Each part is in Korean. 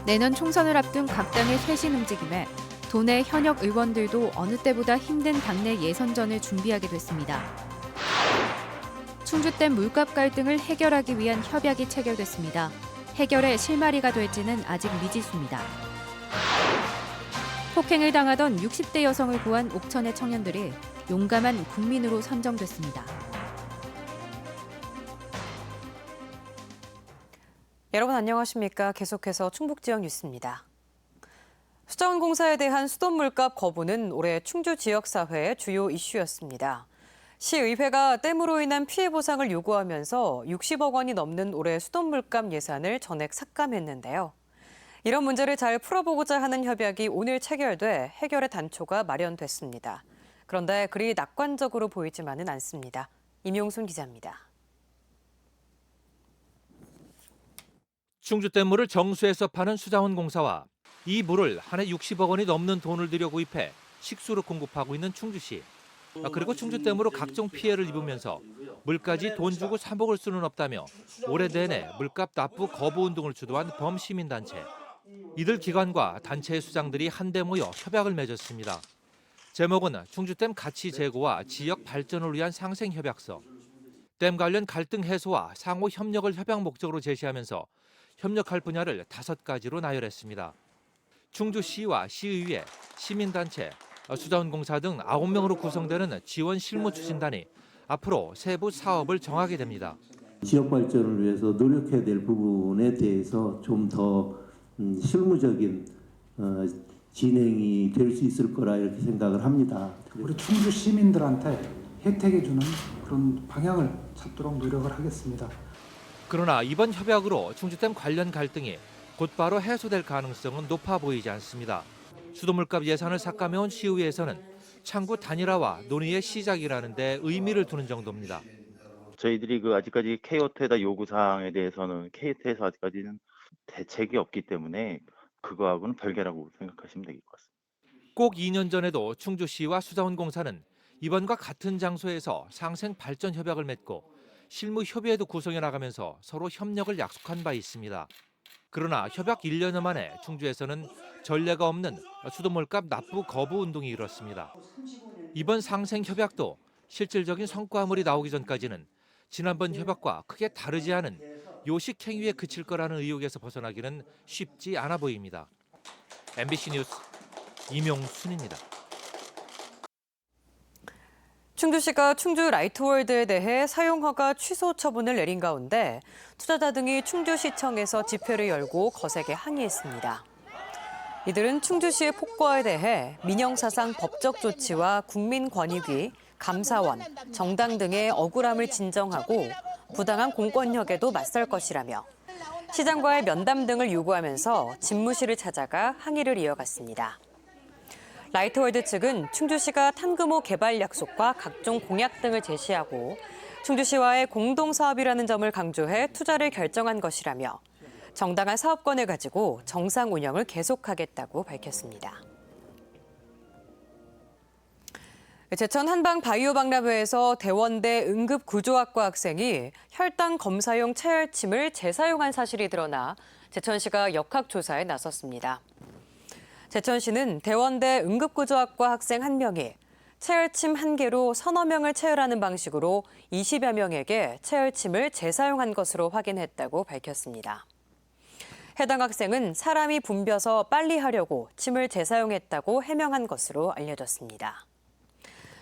내년 총선을 앞둔 각 당의 쇄신 움직임에 도내 현역 의원들도 어느 때보다 힘든 당내 예선전을 준비하게 됐습니다. 충주댐 물값 갈등을 해결하기 위한 협약이 체결됐습니다. 해결의 실마리가 될지는 아직 미지수입니다. 폭행을 당하던 60대 여성을 구한 옥천의 청년들이 용감한 국민으로 선정됐습니다. 여러분 안녕하십니까? 계속해서 충북 지역 뉴스입니다. 수자원공사에 대한 수돗물값 거부는 올해 충주 지역사회의 주요 이슈였습니다. 시의회가 댐으로 인한 피해 보상을 요구하면서 60억 원이 넘는 올해 수돗물값 예산을 전액 삭감했는데요. 이런 문제를 잘 풀어보고자 하는 협약이 오늘 체결돼 해결의 단초가 마련됐습니다. 그런데 그리 낙관적으로 보이지만은 않습니다. 임용순 기자입니다. 충주댐물을 정수해서 파는 수자원공사와 이 물을 한 해 60억 원이 넘는 돈을 들여 구입해 식수로 공급하고 있는 충주시. 그리고 충주댐으로 각종 피해를 입으면서 물까지 돈 주고 사 먹을 수는 없다며 올해 내내 물값 납부 거부 운동을 주도한 범시민단체. 이들 기관과 단체의 수장들이 한데 모여 협약을 맺었습니다. 제목은 충주댐 가치 제고와 지역 발전을 위한 상생협약서. 댐 관련 갈등 해소와 상호 협력을 협약 목적으로 제시하면서 협력할 분야를 5가지로 나열했습니다. 충주시와 시의회, 시민단체, 수자원공사 등 9명으로 구성되는 지원 실무 추진단이 앞으로 세부 사업을 정하게 됩니다. 지역 발전을 위해서 노력해야 될 부분에 대해서 좀 더 실무적인 진행이 될 수 있을 거라 이렇게 생각을 합니다. 우리 충주 시민들한테 혜택해 주는 그런 방향을 찾도록 노력을 하겠습니다. 그러나 이번 협약으로 충주댐 관련 갈등이 곧바로 해소될 가능성은 높아 보이지 않습니다. 수돗물값 예산을 삭감해온 시의회에서는 창구 단일화와 논의의 시작이라는 데 의미를 두는 정도입니다. 저희들이 아직까지 K호텔의 요구사항에 대해서는 K호텔에서 아직까지는 대책이 없기 때문에 그거하고는 별개라고 생각하시면 될 것 같습니다. 꼭 2년 전에도 충주시와 수자원공사는 이번과 같은 장소에서 상생 발전 협약을 맺고 실무 협의회도 구성해 나가면서 서로 협력을 약속한 바 있습니다. 그러나 협약 1년여 만에 충주에서는 전례가 없는 수돗물값 납부 거부 운동이 일었습니다. 이번 상생 협약도 실질적인 성과물이 나오기 전까지는 지난번 협약과 크게 다르지 않은 요식 행위에 그칠 거라는 의혹에서 벗어나기는 쉽지 않아 보입니다. MBC 뉴스 임용순입니다. 충주시가 충주 라이트월드에 대해 사용허가 취소 처분을 내린 가운데 투자자 등이 충주시청에서 집회를 열고 거세게 항의했습니다. 이들은 충주시의 폭거에 대해 민영사상 법적 조치와 국민권익위, 감사원, 정당 등의 억울함을 진정하고 부당한 공권력에도 맞설 것이라며 시장과의 면담 등을 요구하면서 집무실을 찾아가 항의를 이어갔습니다. 라이트월드 측은 충주시가 탄금호 개발 약속과 각종 공약 등을 제시하고 충주시와의 공동사업이라는 점을 강조해 투자를 결정한 것이라며 정당한 사업권을 가지고 정상 운영을 계속하겠다고 밝혔습니다. 제천 한방바이오박람회에서 대원대 응급구조학과 학생이 혈당 검사용 체열침을 재사용한 사실이 드러나 제천시가 역학조사에 나섰습니다. 제천시는 대원대 응급구조학과 학생 1명이 체열침 1개로 서너 명을 체열하는 방식으로 20여 명에게 체열침을 재사용한 것으로 확인했다고 밝혔습니다. 해당 학생은 사람이 붐벼서 빨리 하려고 침을 재사용했다고 해명한 것으로 알려졌습니다.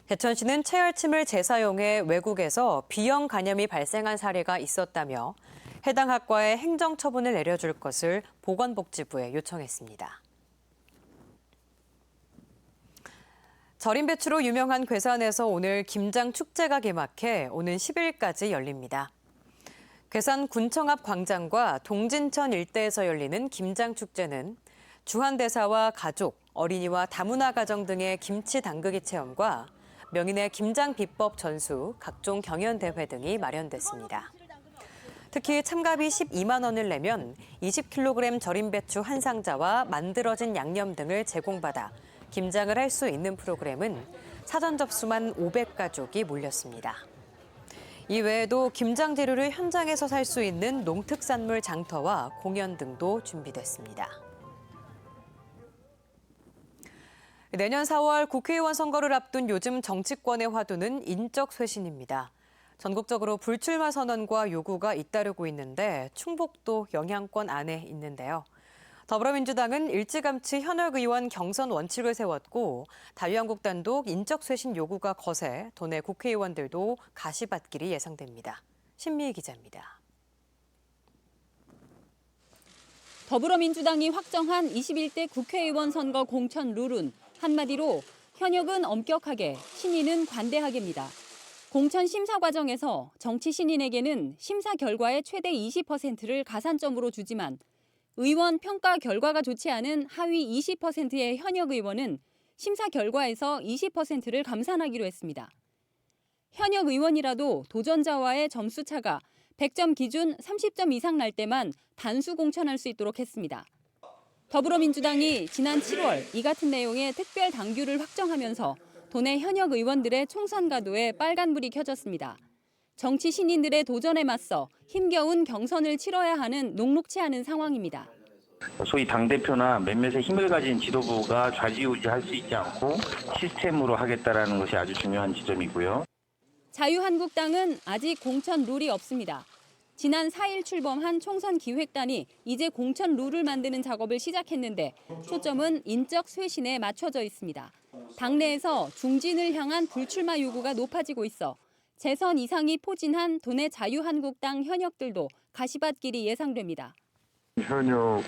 제천시는 체열침을 재사용해 외국에서 B형 감염이 발생한 사례가 있었다며 해당 학과에 행정처분을 내려줄 것을 보건복지부에 요청했습니다. 절임 배추로 유명한 괴산에서 오늘 김장 축제가 개막해 오는 10일까지 열립니다. 괴산 군청 앞 광장과 동진천 일대에서 열리는 김장 축제는 주한대사와 가족, 어린이와 다문화 가정 등의 김치 담그기 체험과 명인의 김장 비법 전수, 각종 경연 대회 등이 마련됐습니다. 특히 참가비 12만 원을 내면 20kg 절임 배추 한 상자와 만들어진 양념 등을 제공받아 김장을 할 수 있는 프로그램은 사전 접수만 500가족이 몰렸습니다. 이 외에도 김장 재료를 현장에서 살 수 있는 농특산물 장터와 공연 등도 준비됐습니다. 내년 4월 국회의원 선거를 앞둔 요즘 정치권의 화두는 인적 쇄신입니다. 전국적으로 불출마 선언과 요구가 잇따르고 있는데 충북도 영향권 안에 있는데요. 더불어민주당은 일찌감치 현역 의원 경선 원칙을 세웠고 자유한국당도 인적 쇄신 요구가 거세 도내 국회의원들도 가시밭길이 예상됩니다. 신미희 기자입니다. 더불어민주당이 확정한 21대 국회의원 선거 공천 룰은 한마디로 현역은 엄격하게, 신인은 관대하게입니다. 공천 심사 과정에서 정치 신인에게는 심사 결과의 최대 20%를 가산점으로 주지만 의원 평가 결과가 좋지 않은 하위 20%의 현역 의원은 심사 결과에서 20%를 감산하기로 했습니다. 현역 의원이라도 도전자와의 점수 차가 100점 기준 30점 이상 날 때만 단수 공천할 수 있도록 했습니다. 더불어민주당이 지난 7월 이 같은 내용의 특별 당규를 확정하면서 도내 현역 의원들의 총선 가도에 빨간불이 켜졌습니다. 정치 신인들의 도전에 맞서 힘겨운 경선을 치러야 하는 녹록치 않은 상황입니다. 소위 당대표나 몇몇의 힘을 가진 지도부가 좌지우지할 수 있지 않고 시스템으로 하겠다라는 것이 아주 중요한 지점이고요. 자유한국당은 아직 공천 룰이 없습니다. 지난 4일 출범한 총선 기획단이 이제 공천 룰을 만드는 작업을 시작했는데 초점은 인적 쇄신에 맞춰져 있습니다. 당내에서 중진을 향한 불출마 요구가 높아지고 있어 재선 이상이 포진한 도내 자유한국당 현역들도 가시밭길이 예상됩니다. 현역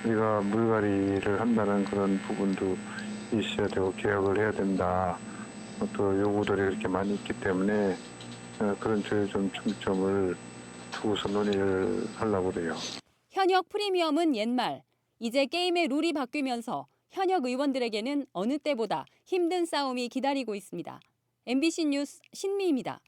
우리가 물갈이를 한다는 그런 부분도 있어야 되고 개혁을 해야 된다. 또 요구들이 이렇게 많이 있기 때문에 그런 쪽에 좀 중점을 두고서 논의를 하려고 그래요. 현역 프리미엄은 옛말. 이제 게임의 룰이 바뀌면서 현역 의원들에게는 어느 때보다 힘든 싸움이 기다리고 있습니다. MBC 뉴스 신미입니다.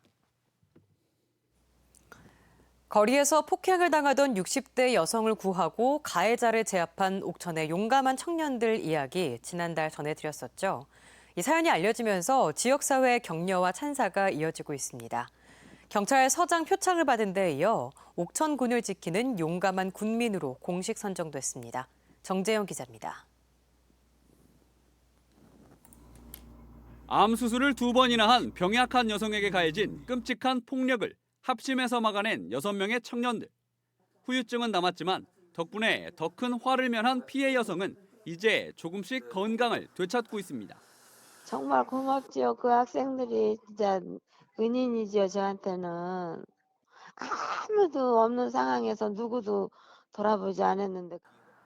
거리에서 폭행을 당하던 60대 여성을 구하고 가해자를 제압한 옥천의 용감한 청년들 이야기 지난달 전해드렸었죠. 이 사연이 알려지면서 지역사회의 격려와 찬사가 이어지고 있습니다. 경찰 서장 표창을 받은 데 이어 옥천군을 지키는 용감한 군민으로 공식 선정됐습니다. 정재영 기자입니다. 암 수술을 2번이나 한 병약한 여성에게 가해진 끔찍한 폭력을 합심해서 막아낸 6명의 청년들. 후유증은 남았지만 덕분에 더 큰 화를 면한 피해 여성은 이제 조금씩 건강을 되찾고 있습니다. 정말 고맙지요. 그 학생들이 진짜 은인이지요. 저한테는 아무도 없는 상황에서 누구도 돌아보지 않았는데.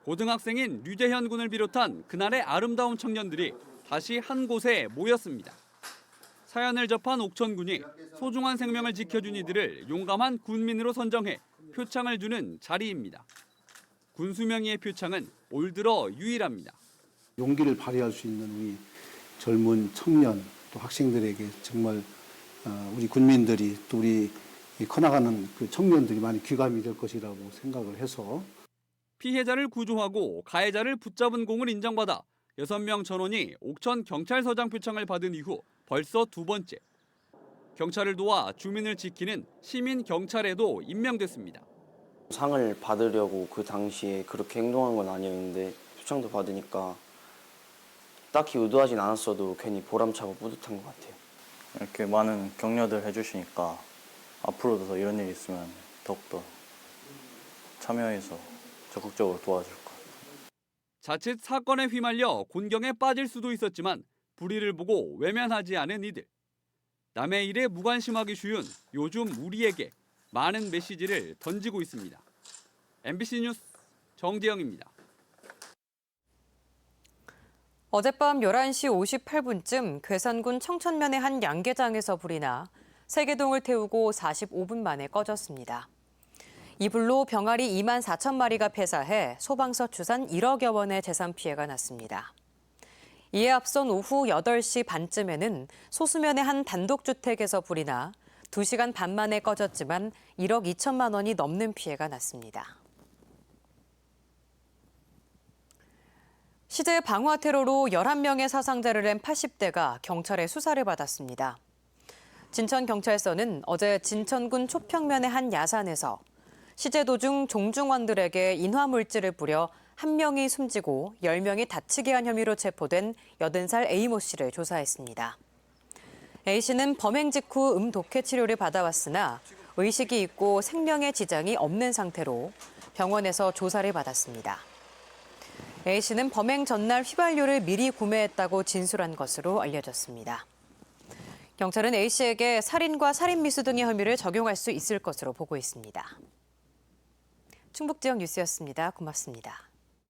고등학생인 류재현 군을 비롯한 그날의 아름다운 청년들이 다시 한 곳에 모였습니다. 사연을 접한 옥천군이 소중한 생명을 지켜준 이들을 용감한 군민으로 선정해 표창을 주는 자리입니다. 군수명의의 표창은 올 들어 유일합니다. 용기를 발휘할 수 있는 우리 젊은 청년 또 학생들에게 정말 우리 군민들이 또 우리 커나가는 그 청년들이 많이 귀감이 될 것이라고 생각을 해서 피해자를 구조하고 가해자를 붙잡은 공을 인정받아 6명 전원이 옥천 경찰서장 표창을 받은 이후 벌써 2번째. 경찰을 도와 주민을 지키는 시민 경찰에도 임명됐습니다. 상을 받으려고 그 당시에 그렇게 행동한 건 아니었는데 표창도 받으니까 딱히 의도하진 않았어도 괜히 보람차고 뿌듯한 것 같아요. 이렇게 많은 격려들 해주시니까 앞으로도 더 이런 일이 있으면 더욱더 참여해서 적극적으로 도와줄 것 같아요. 자칫 사건에 휘말려 곤경에 빠질 수도 있었지만 불의를 보고 외면하지 않은 이들. 남의 일에 무관심하기 쉬운 요즘 우리에게 많은 메시지를 던지고 있습니다. MBC 뉴스 정대영입니다. 어젯밤 11시 58분쯤 괴산군 청천면의 한 양계장에서 불이 나 세개동을 태우고 45분 만에 꺼졌습니다. 이 불로 병아리 2만 4천 마리가 폐사해 소방서 추산 1억여 원의 재산 피해가 났습니다. 이에 앞선 오후 8시 반쯤에는 소수면의 한 단독주택에서 불이 나 2시간 반 만에 꺼졌지만 1억 2천만 원이 넘는 피해가 났습니다. 시제 방화 테러로 11명의 사상자를 낸 80대가 경찰의 수사를 받았습니다. 진천경찰서는 어제 진천군 초평면의 한 야산에서 시제 도중 종중원들에게 인화물질을 뿌려 1명이 숨지고 10명이 다치게 한 혐의로 체포된 80살 A모 씨를 조사했습니다. A씨는 범행 직후 독해 치료를 받아왔으나 의식이 있고 생명에 지장이 없는 상태로 병원에서 조사를 받았습니다. A씨는 범행 전날 휘발유를 미리 구매했다고 진술한 것으로 알려졌습니다. 경찰은 A씨에게 살인과 살인미수 등의 혐의를 적용할 수 있을 것으로 보고 있습니다. 충북 지역 뉴스였습니다. 고맙습니다.